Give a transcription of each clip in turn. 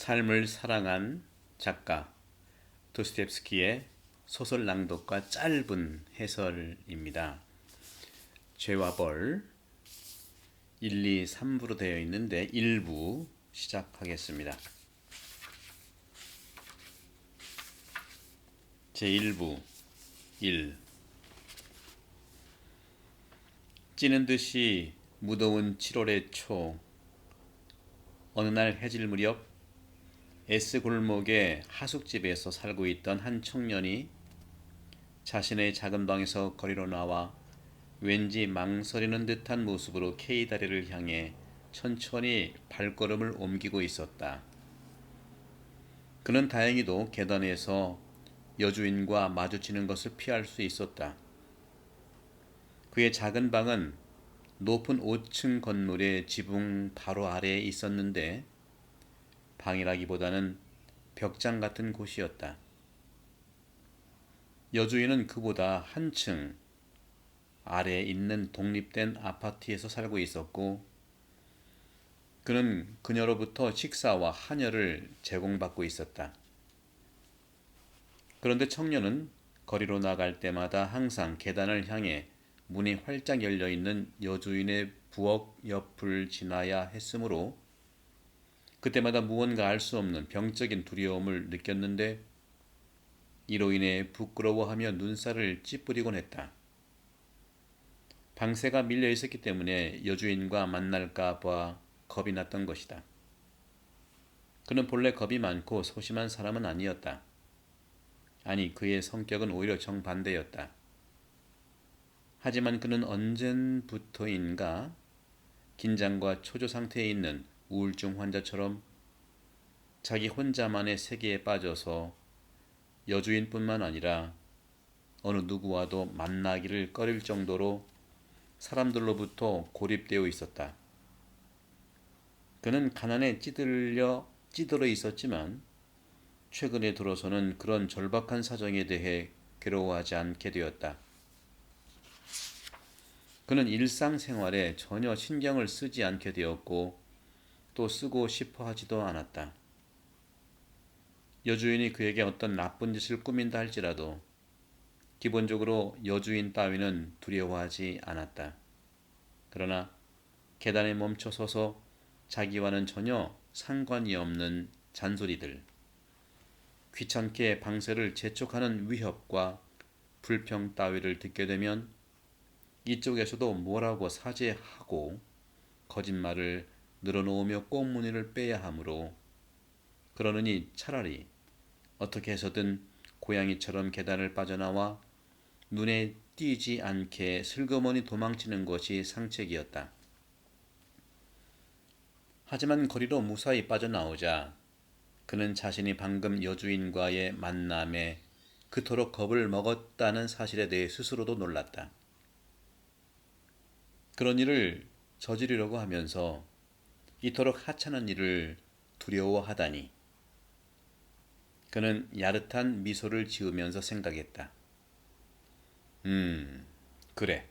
삶을 사랑한 작가 도스토옙스키의 소설 낭독과 짧은 해설입니다. 죄와 벌 1, 2, 3부로 되어 있는데 1부 시작하겠습니다. 제1부 1. 찌는 듯이 무더운 7월의 초, 어느 날 해질 무렵 S 골목의 하숙집에서 살고 있던 한 청년이 자신의 작은 방에서 거리로 나와 왠지 망설이는 듯한 모습으로 K다리를 향해 천천히 발걸음을 옮기고 있었다. 그는 다행히도 계단에서 여주인과 마주치는 것을 피할 수 있었다. 그의 작은 방은 높은 5층 건물의 지붕 바로 아래에 있었는데 방이라기보다는 벽장 같은 곳이었다. 여주인은 그보다 한층 아래에 있는 독립된 아파트에서 살고 있었고 그는 그녀로부터 식사와 한여를 제공받고 있었다. 그런데 청년은 거리로 나갈 때마다 항상 계단을 향해 문이 활짝 열려있는 여주인의 부엌 옆을 지나야 했으므로 그때마다 무언가 알 수 없는 병적인 두려움을 느꼈는데 이로 인해 부끄러워하며 눈살을 찌푸리곤 했다. 방세가 밀려 있었기 때문에 여주인과 만날까 봐 겁이 났던 것이다. 그는 본래 겁이 많고 소심한 사람은 아니었다. 아니, 그의 성격은 오히려 정반대였다. 하지만 그는 언젠부터인가 긴장과 초조 상태에 있는 우울증 환자처럼 자기 혼자만의 세계에 빠져서 여주인뿐만 아니라 어느 누구와도 만나기를 꺼릴 정도로 사람들로부터 고립되어 있었다. 그는 가난에 찌들어 있었지만 최근에 들어서는 그런 절박한 사정에 대해 괴로워하지 않게 되었다. 그는 일상생활에 전혀 신경을 쓰지 않게 되었고 또 쓰고 싶어 하지도 않았다. 여주인이 그에게 어떤 나쁜 짓을 꾸민다 할지라도 기본적으로 여주인 따위는 두려워하지 않았다. 그러나 계단에 멈춰 서서 자기와는 전혀 상관이 없는 잔소리들, 귀찮게 방세를 재촉하는 위협과 불평 따위를 듣게 되면 이쪽에서도 뭐라고 사죄하고 거짓말을 늘어놓으며 꽁무니를 빼야 하므로 그러느니 차라리 어떻게 해서든 고양이처럼 계단을 빠져나와 눈에 띄지 않게 슬그머니 도망치는 것이 상책이었다. 하지만 거리로 무사히 빠져나오자 그는 자신이 방금 여주인과의 만남에 그토록 겁을 먹었다는 사실에 대해 스스로도 놀랐다. 그런 일을 저지르려고 하면서 이토록 하찮은 일을 두려워하다니. 그는 야릇한 미소를 지으면서 생각했다. 그래.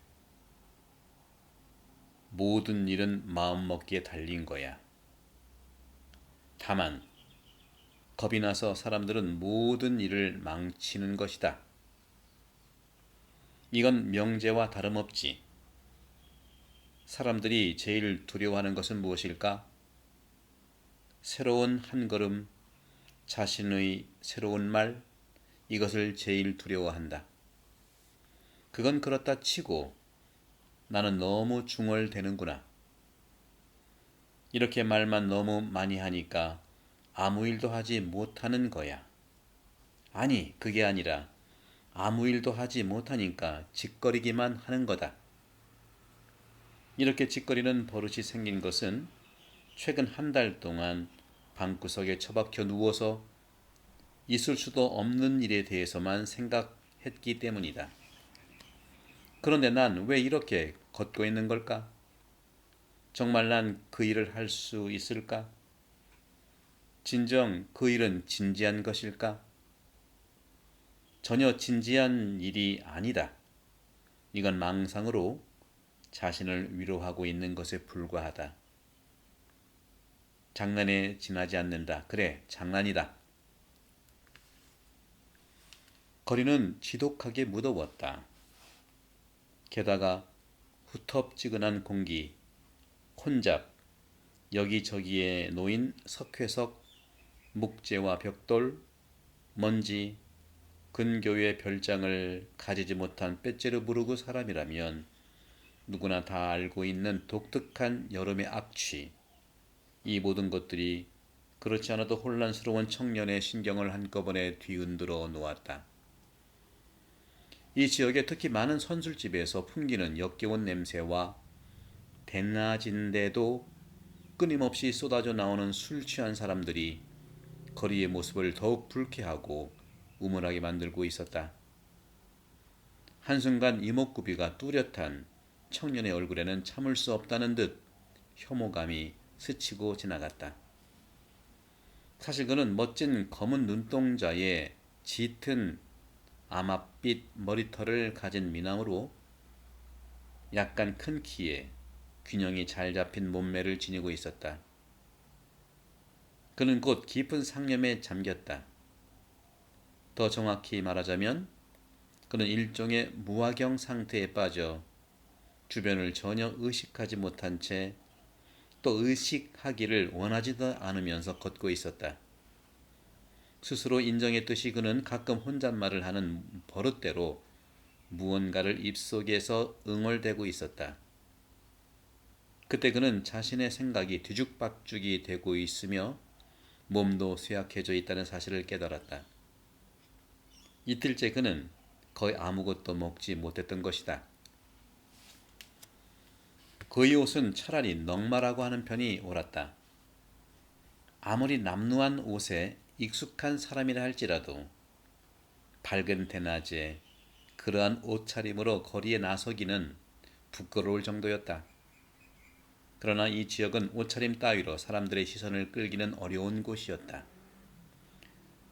모든 일은 마음먹기에 달린 거야. 다만 겁이 나서 사람들은 모든 일을 망치는 것이다. 이건 명제와 다름없지. 사람들이 제일 두려워하는 것은 무엇일까? 새로운 한 걸음, 자신의 새로운 말, 이것을 제일 두려워한다. 그건 그렇다 치고 나는 너무 중얼대는구나. 이렇게 말만 너무 많이 하니까 아무 일도 하지 못하는 거야. 아니, 그게 아니라 아무 일도 하지 못하니까 짓거리기만 하는 거다. 이렇게 짓거리는 버릇이 생긴 것은 최근 한 달 동안 방구석에 처박혀 누워서 있을 수도 없는 일에 대해서만 생각했기 때문이다. 그런데 난 왜 이렇게 걷고 있는 걸까? 정말 난 그 일을 할 수 있을까? 진정 그 일은 진지한 것일까? 전혀 진지한 일이 아니다. 이건 망상으로 자신을 위로하고 있는 것에 불과하다. 장난에 지나지 않는다. 그래, 장난이다. 거리는 지독하게 무더웠다. 게다가 후텁지근한 공기, 혼잡, 여기저기에 놓인 석회석, 묵재와 벽돌, 먼지, 근교의 별장을 가지지 못한 빼째르부르크 사람이라면 누구나 다 알고 있는 독특한 여름의 악취, 이 모든 것들이 그렇지 않아도 혼란스러운 청년의 신경을 한꺼번에 뒤흔들어 놓았다. 이 지역에 특히 많은 선술집에서 풍기는 역겨운 냄새와 대낮인데도 끊임없이 쏟아져 나오는 술 취한 사람들이 거리의 모습을 더욱 불쾌하고 우물하게 만들고 있었다. 한순간 이목구비가 뚜렷한 청년의 얼굴에는 참을 수 없다는 듯 혐오감이 스치고 지나갔다. 사실 그는 멋진 검은 눈동자에 짙은 아마빛 머리털을 가진 미남으로 약간 큰 키에 균형이 잘 잡힌 몸매를 지니고 있었다. 그는 곧 깊은 상념에 잠겼다. 더 정확히 말하자면 그는 일종의 무화경 상태에 빠져 주변을 전혀 의식하지 못한 채 또 의식하기를 원하지도 않으면서 걷고 있었다. 스스로 인정했듯이 그는 가끔 혼잣말을 하는 버릇대로 무언가를 입속에서 응얼대고 있었다. 그때 그는 자신의 생각이 뒤죽박죽이 되고 있으며 몸도 쇠약해져 있다는 사실을 깨달았다. 이틀째 그는 거의 아무것도 먹지 못했던 것이다. 그의 옷은 차라리 넉마라고 하는 편이 옳았다. 아무리 남루한 옷에 익숙한 사람이라 할지라도 밝은 대낮에 그러한 옷차림으로 거리에 나서기는 부끄러울 정도였다. 그러나 이 지역은 옷차림 따위로 사람들의 시선을 끌기는 어려운 곳이었다.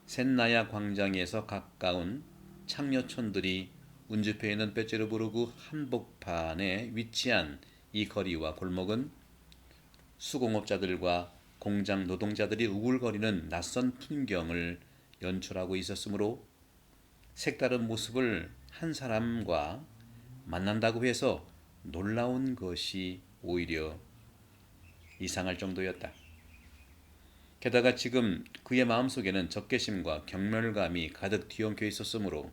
셋나야 광장에서 가까운 창녀촌들이 운집해 있는 빼째르부르크 한복판에 위치한 이 거리와 골목은 수공업자들과 공장 노동자들이 우글거리는 낯선 풍경을 연출하고 있었으므로 색다른 모습을 한 사람과 만난다고 해서 놀라운 것이 오히려 이상할 정도였다. 게다가 지금 그의 마음속에는 적개심과 경멸감이 가득 뒤엉켜 있었으므로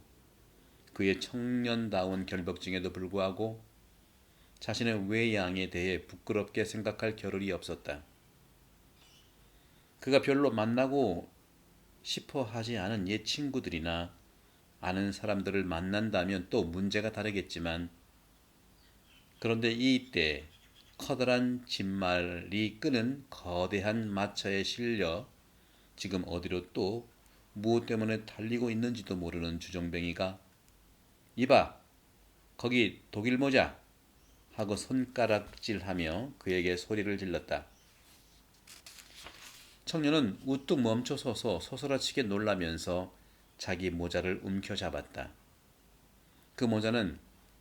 그의 청년다운 결벽증에도 불구하고 자신의 외양에 대해 부끄럽게 생각할 겨를이 없었다. 그가 별로 만나고 싶어 하지 않은 옛 친구들이나 아는 사람들을 만난다면 또 문제가 다르겠지만, 그런데 이때 커다란 진말이 끄는 거대한 마차에 실려 지금 어디로 또 무엇 때문에 달리고 있는지도 모르는 주정뱅이가 이봐, 거기 독일 모자 하고 손가락질하며 그에게 소리를 질렀다. 청년은 우뚝 멈춰서서 소스라치게 놀라면서 자기 모자를 움켜잡았다. 그 모자는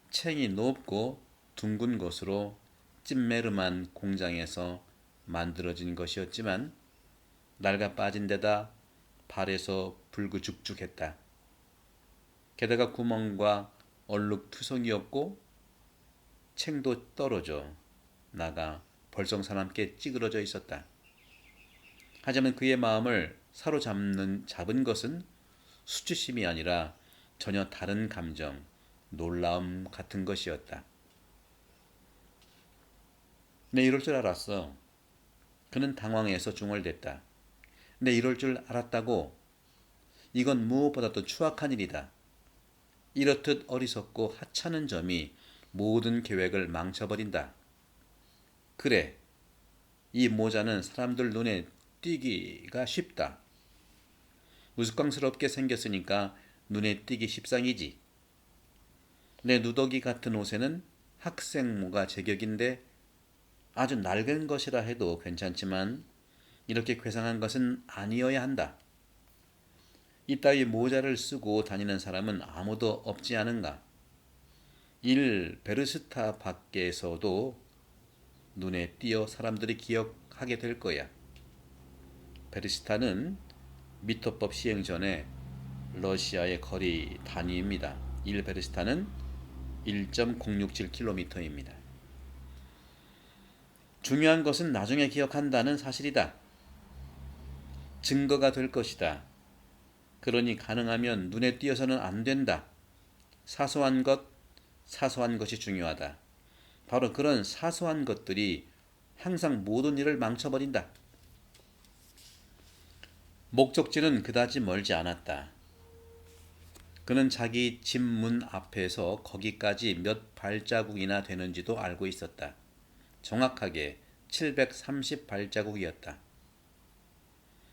챙이 높고 둥근 것으로 찐매름한 공장에서 만들어진 것이었지만 낡아 빠진 데다 발에서 불구죽죽했다. 게다가 구멍과 얼룩투성이었고 챙도 떨어져 나가 벌성사납게 찌그러져 있었다. 하지만 그의 마음을 잡은 것은 수치심이 아니라 전혀 다른 감정, 놀라움 같은 것이었다. 내 이럴 줄 알았어. 그는 당황해서 중얼댔다. 내 이럴 줄 알았다고? 이건 무엇보다도 추악한 일이다. 이렇듯 어리석고 하찮은 점이 모든 계획을 망쳐버린다. 그래, 이 모자는 사람들 눈에 띄기가 쉽다. 우스꽝스럽게 생겼으니까 눈에 띄기 십상이지. 내 누더기 같은 옷에는 학생모가 제격인데 아주 낡은 것이라 해도 괜찮지만 이렇게 괴상한 것은 아니어야 한다. 이따위 모자를 쓰고 다니는 사람은 아무도 없지 않은가. 베르스타 밖에서도 눈에 띄어 사람들이 기억하게 될 거야. 베르시타는 미터법 시행 전에 러시아의 거리 단위입니다. 1베르시타는 1.067km입니다. 중요한 것은 나중에 기억한다는 사실이다. 증거가 될 것이다. 그러니 가능하면 눈에 띄어서는 안 된다. 사소한 것이 중요하다. 바로 그런 사소한 것들이 항상 모든 일을 망쳐버린다. 목적지는 그다지 멀지 않았다. 그는 자기 집 문 앞에서 거기까지 몇 발자국이나 되는지도 알고 있었다. 정확하게 730발자국이었다.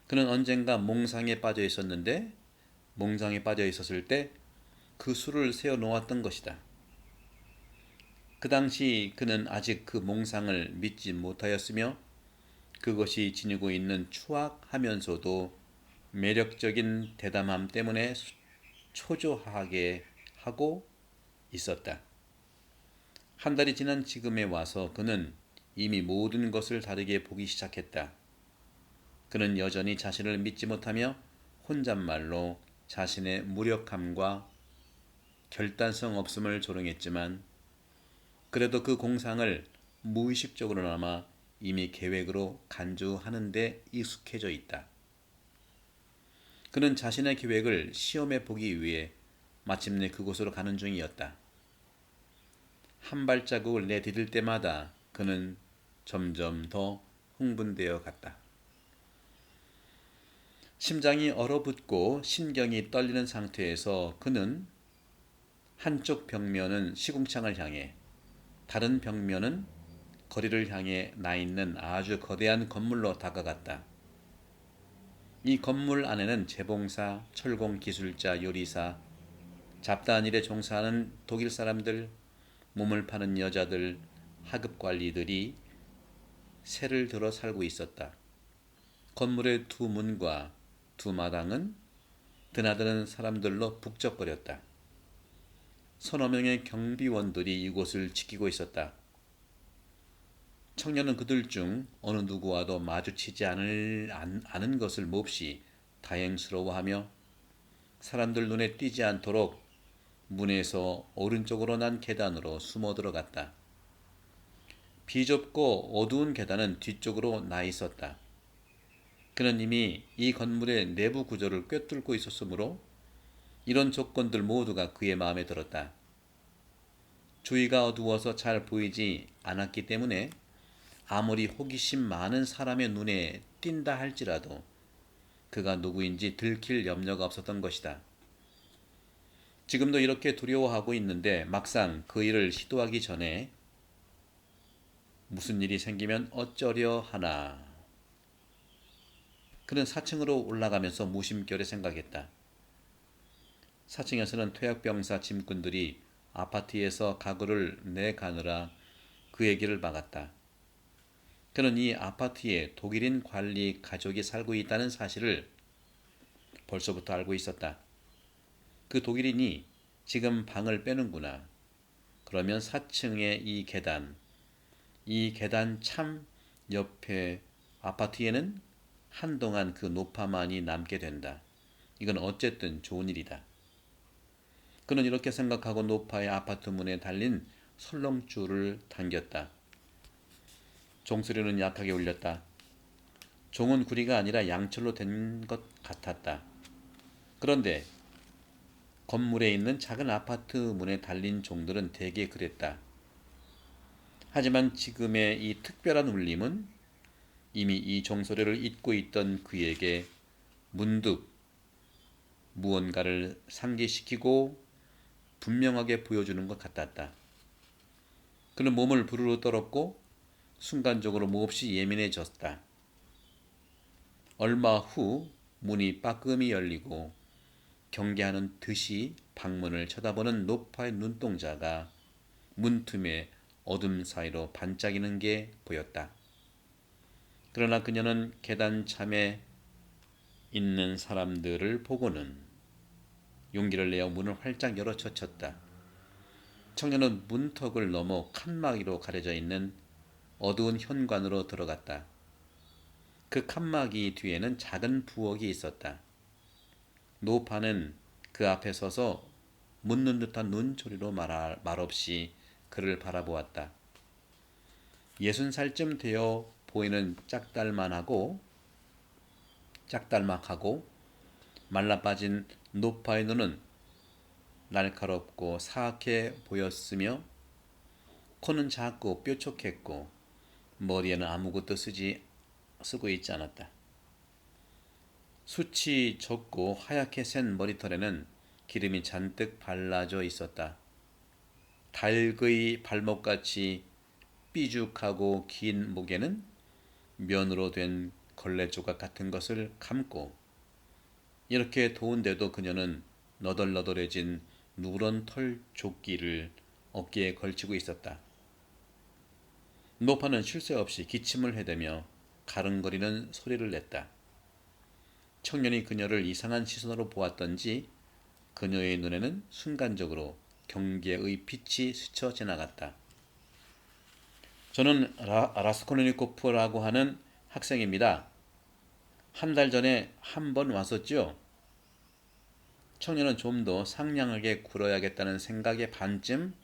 그는 언젠가 몽상에 빠져 있었는데 몽상에 빠져 있었을 때 그 수를 세어 놓았던 것이다. 그 당시 그는 아직 그 몽상을 믿지 못하였으며 그것이 지니고 있는 추악하면서도 매력적인 대담함 때문에 초조하게 하고 있었다. 한 달이 지난 지금에 와서 그는 이미 모든 것을 다르게 보기 시작했다. 그는 여전히 자신을 믿지 못하며 혼잣말로 자신의 무력함과 결단성 없음을 조롱했지만 그래도 그 공상을 무의식적으로나마 이미 계획으로 간주하는 데 익숙해져 있다. 그는 자신의 계획을 시험해 보기 위해 마침내 그곳으로 가는 중이었다. 한 발자국을 내디딜 때마다 그는 점점 더 흥분되어 갔다. 심장이 얼어붙고 신경이 떨리는 상태에서 그는 한쪽 벽면은 시궁창을 향해 다른 벽면은 거리를 향해 나 있는 아주 거대한 건물로 다가갔다. 이 건물 안에는 재봉사, 철공 기술자, 요리사, 잡다한 일에 종사하는 독일 사람들, 몸을 파는 여자들, 하급 관리들이 새를 들어 살고 있었다. 건물의 두 문과 두 마당은 드나드는 사람들로 북적거렸다. 서너 명의 경비원들이 이곳을 지키고 있었다. 청년은 그들 중 어느 누구와도 마주치지 않은 것을 몹시 다행스러워하며 사람들 눈에 띄지 않도록 문에서 오른쪽으로 난 계단으로 숨어 들어갔다. 비좁고 어두운 계단은 뒤쪽으로 나 있었다. 그는 이미 이 건물의 내부 구조를 꿰뚫고 있었으므로 이런 조건들 모두가 그의 마음에 들었다. 주위가 어두워서 잘 보이지 않았기 때문에 아무리 호기심 많은 사람의 눈에 띈다 할지라도 그가 누구인지 들킬 염려가 없었던 것이다. 지금도 이렇게 두려워하고 있는데 막상 그 일을 시도하기 전에 무슨 일이 생기면 어쩌려 하나. 그는 4층으로 올라가면서 무심결에 생각했다. 4층에서는 퇴역병사 짐꾼들이 아파트에서 가구를 내가느라 그의 길을 막았다. 그는 이 아파트에 독일인 관리 가족이 살고 있다는 사실을 벌써부터 알고 있었다. 그 독일인이 지금 방을 빼는구나. 그러면 4층의 이 계단 참 옆에 아파트에는 한동안 그 노파만이 남게 된다. 이건 어쨌든 좋은 일이다. 그는 이렇게 생각하고 노파의 아파트 문에 달린 설렁줄을 당겼다. 종소리는 약하게 울렸다. 종은 구리가 아니라 양철로 된 것 같았다. 그런데 건물에 있는 작은 아파트 문에 달린 종들은 대개 그랬다. 하지만 지금의 이 특별한 울림은 이미 이 종소리를 잊고 있던 그에게 문득 무언가를 상기시키고 분명하게 보여주는 것 같았다. 그는 몸을 부르르 떨었고 순간적으로 몹시 예민해졌다. 얼마 후 문이 빠끔히 열리고 경계하는 듯이 방문을 쳐다보는 노파의 눈동자가 문틈에 어둠 사이로 반짝이는 게 보였다. 그러나 그녀는 계단 참에 있는 사람들을 보고는 용기를 내어 문을 활짝 열어 젖혔다. 청년은 문턱을 넘어 칸막이로 가려져 있는 어두운 현관으로 들어갔다. 그 칸막이 뒤에는 작은 부엌이 있었다. 노파는 그 앞에 서서 묻는 듯한 눈초리로 말없이 그를 바라보았다. 60살쯤 되어 보이는 짝달막하고 말라빠진 노파의 눈은 날카롭고 사악해 보였으며 코는 작고 뾰족했고 머리에는 아무것도 쓰고 있지 않았다. 숱이 적고 하얗게 센 머리털에는 기름이 잔뜩 발라져 있었다. 닭의 발목같이 삐죽하고 긴 목에는 면으로 된 걸레 조각 같은 것을 감고, 이렇게 더운데도 그녀는 너덜너덜해진 누런 털 조끼를 어깨에 걸치고 있었다. 노파는 쉴 새 없이 기침을 해대며 가릉거리는 소리를 냈다. 청년이 그녀를 이상한 시선으로 보았던지 그녀의 눈에는 순간적으로 경계의 빛이 스쳐 지나갔다. 저는 라스콜니코프라고 하는 학생입니다. 한 달 전에 한 번 왔었죠. 청년은 좀 더 상냥하게 굴어야겠다는 생각에 반쯤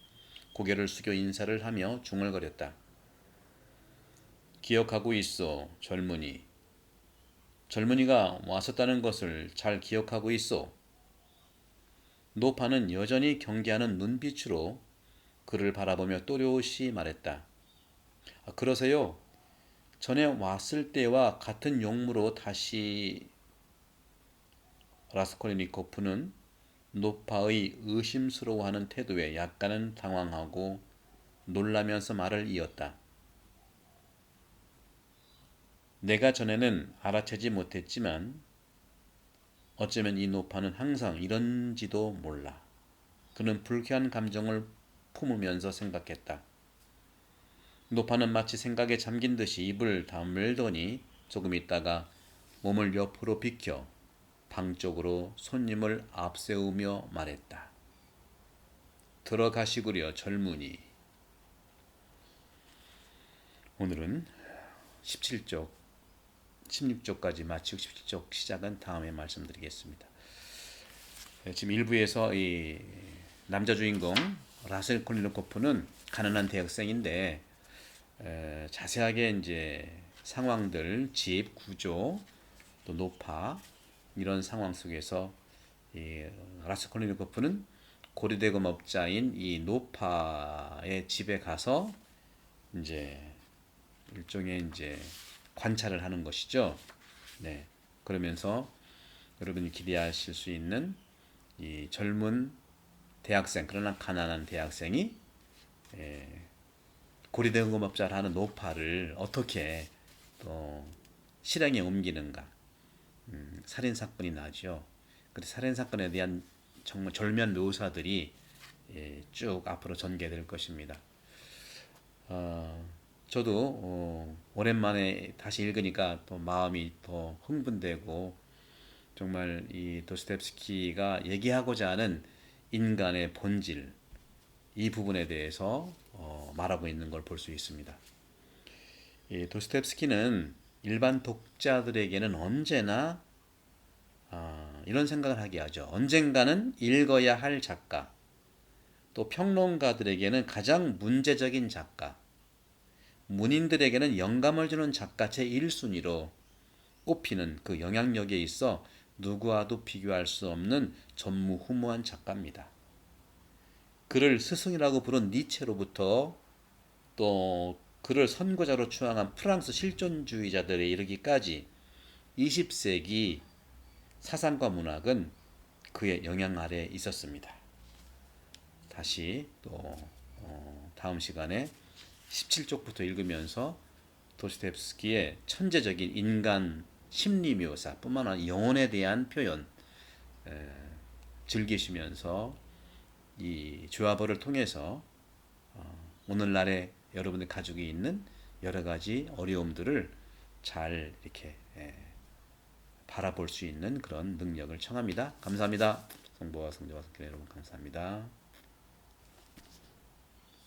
고개를 숙여 인사를 하며 중얼거렸다. 기억하고 있어, 젊은이. 젊은이가 왔었다는 것을 잘 기억하고 있어. 노파는 여전히 경계하는 눈빛으로 그를 바라보며 또렷이 말했다. 그러세요? 전에 왔을 때와 같은 용무로 다시. 라스콜니코프는 노파의 의심스러워하는 태도에 약간은 당황하고 놀라면서 말을 이었다. 내가 전에는 알아채지 못했지만 어쩌면 이 노파는 항상 이런지도 몰라. 그는 불쾌한 감정을 품으면서 생각했다. 노파는 마치 생각에 잠긴 듯이 입을 다물더니 조금 있다가 몸을 옆으로 비켜 방 쪽으로 손님을 앞세우며 말했다. 들어가시구려, 젊은이. 오늘은 17쪽, 16쪽까지 마치고 17쪽 시작은 다음에 말씀드리겠습니다. 지금 1부에서 이 남자 주인공 라스콜니코프는 가난한 대학생인데 자세하게 이제 상황들, 집, 구조, 또 노파 이런 상황 속에서 이 라스콜니코프는 고리대금업자인 이 노파의 집에 가서 이제 일종의 이제 관찰을 하는 것이죠. 네. 그러면서 여러분이 기대하실 수 있는 이 젊은 대학생, 그러나 가난한 대학생이 고리대금업자를 하는 노파를 어떻게 또 실행에 옮기는가. 살인 사건이 나죠. 그래서 살인 사건에 대한 정말 절묘한 묘사들이 쭉 앞으로 전개될 것입니다. 저도 오랜만에 다시 읽으니까 또 마음이 더 흥분되고 정말 이 도스토옙스키가 얘기하고자 하는 인간의 본질, 이 부분에 대해서 말하고 있는 걸 볼 수 있습니다. 이 도스토옙스키는 일반 독자들에게는 언제나 이런 생각을 하게 하죠. 언젠가는 읽어야 할 작가, 또 평론가들에게는 가장 문제적인 작가, 문인들에게는 영감을 주는 작가 제1순위로 꼽히는 그 영향력에 있어 누구와도 비교할 수 없는 전무후무한 작가입니다. 그를 스승이라고 부른 니체로부터 또 그를 선구자로 추앙한 프랑스 실존주의자들에 이르기까지 20세기 사상과 문학은 그의 영향 아래 있었습니다. 다시 또 다음 시간에 17쪽부터 읽으면서 도스토옙스키의 천재적인 인간 심리 묘사 뿐만 아니라 영혼에 대한 표현 즐기시면서 이 조합어를 통해서 오늘날의 여러분의 가족이 있는 여러 가지 어려움들을 잘 이렇게 바라볼 수 있는 그런 능력을 청합니다. 감사합니다. 성부와 성자와 성령 여러분 감사합니다.